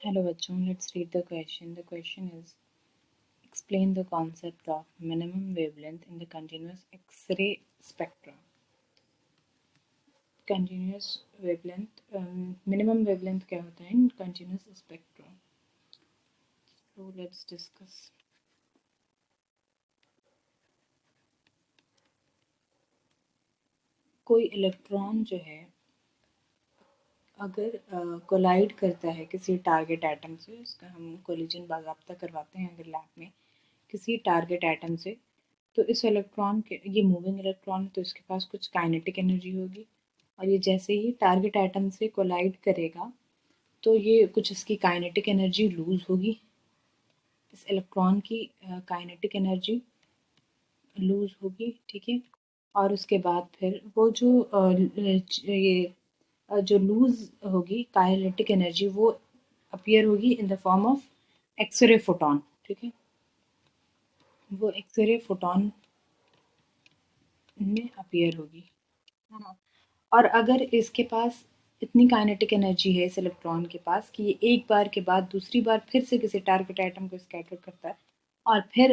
Hello बच्चों, let's read the question. The question is, explain the concept of minimum wavelength in the continuous X-ray spectrum. Continuous wavelength, minimum wavelength क्या होता है in continuous spectrum? So let's discuss. कोई electron जो है अगर collide करता है किसी टारगेट एटम से, उसका हम कोलिजन बाज़ाब्ता करवाते हैं अगर लैब में किसी टारगेट एटम से, तो इस इलेक्ट्रॉन के, ये मूविंग इलेक्ट्रॉन, तो इसके पास कुछ काइनेटिक एनर्जी होगी और ये जैसे ही टारगेट एटम से कोलाइड करेगा तो ये कुछ इसकी काइनेटिक एनर्जी लूज़ होगी। इस इलेक्ट्रॉन की काइनेटिक एनर्जी लूज़ होगी, ठीक है। और उसके बाद फिर वो जो जो लूज़ होगी काइनेटिक एनर्जी, वो अपीयर होगी in the form of x-ray photon, ठीक है। वो एक्सरे फोटॉन में अपीयर होगी, है ना। और अगर इसके पास इतनी काइनेटिक एनर्जी है इस इलेक्ट्रॉन के पास कि ये एक बार के बाद दूसरी बार फिर से किसी टारगेट एटम को स्कैटर करता है और फिर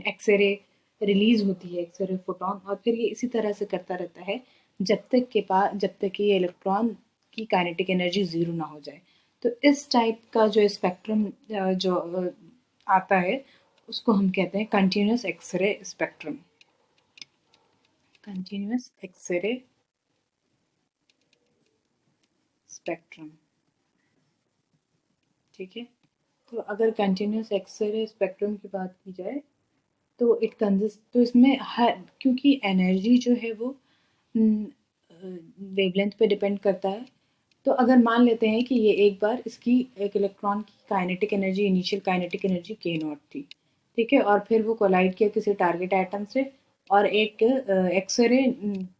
एक्सरे रिलीज होती है, एक्सरे फोटॉन, और फिर ये इसी तरह से करता रहता है जब तक कि ये इलेक्ट्रॉन की काइनेटिक एनर्जी ज़ीरो ना हो जाए। तो इस टाइप का जो स्पेक्ट्रम जो आता है उसको हम कहते हैं continuous x-ray spectrum. Continuous x-ray spectrum, ठीक है। तो अगर कंटिन्यूस एक्सरे स्पेक्ट्रम की बात की जाए तो इट कंसिस्ट, तो इसमें हर, क्योंकि एनर्जी जो है वो वेवलेंथ पे डिपेंड करता है, तो अगर मान लेते हैं कि ये एक बार इसकी एक इलेक्ट्रॉन की kinetic energy, initial kinetic energy के नॉट थी, ठीक है, और फिर वो कोलाइड किया किसी टारगेट एटम से और एक एक्सरे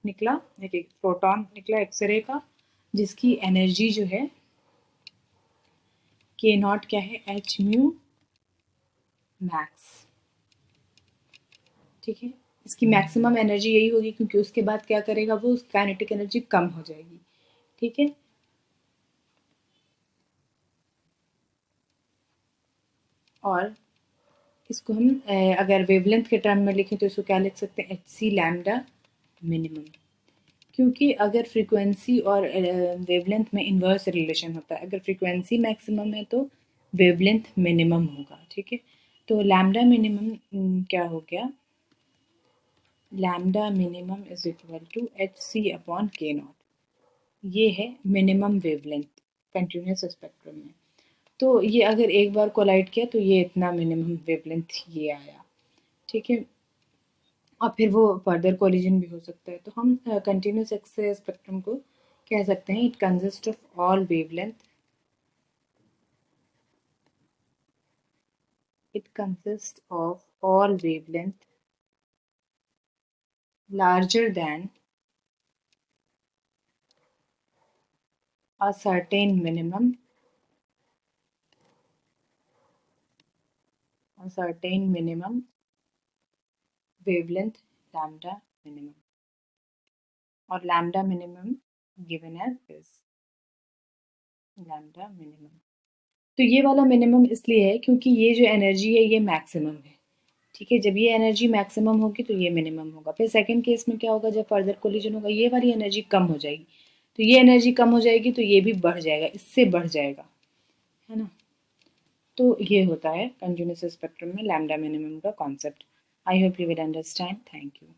निकला, एक प्रोटॉन निकला एक्सरे का, जिसकी एनर्जी जो है के नॉट क्या है, एच म्यू मैक्स, ठीक है। इसकी मैक्सिमम एनर्जी यही होगी क्योंकि उसके बाद क्या करेगा वो, उस काइनेटिक एनर्जी कम हो जाएगी, ठीक है। और इसको हम अगर वेवलेंथ के टर्म में लिखें तो इसको क्या लिख सकते हैं, एच सी लैम्डा मिनिमम, क्योंकि अगर फ्रीक्वेंसी और वेवलेंथ में इन्वर्स रिलेशन होता है, अगर फ्रीक्वेंसी मैक्सिमम है तो वेवलेंथ मिनिमम होगा, ठीक है। तो लैम्डा मिनिमम क्या हो गया, lambda minimum is equal to H C upon K naught, ये है मिनिमम वेवलेंथ कंटिन्यूस स्पेक्ट्रम में। तो ये अगर एक बार कोलाइड किया तो ये इतना मिनिमम वेवलेंथ ये आया, ठीक है। और फिर वो फर्दर कोलिजन भी हो सकता है, तो हम कंटिन्यूस एक्सरे स्पेक्ट्रम को कह सकते हैं, it consist of all wavelength, it consists of all wavelength larger than a certain minimum, a certain minimum wavelength lambda minimum, और lambda minimum given as this lambda minimum। तो ये वाला minimum इसलिए है क्योंकि ये जो एनर्जी है ये मैक्सिमम है, ठीक है। जब ये एनर्जी मैक्सिमम होगी तो ये मिनिमम होगा। फिर सेकंड केस में क्या होगा, जब फर्दर कोलिजन होगा ये वाली एनर्जी कम हो जाएगी, तो ये एनर्जी कम हो जाएगी तो ये भी बढ़ जाएगा, इससे बढ़ जाएगा, है ना। तो ये होता है कंटिन्यूस स्पेक्ट्रम में लैम्डा मिनिमम का concept. I hope you will understand. Thank you.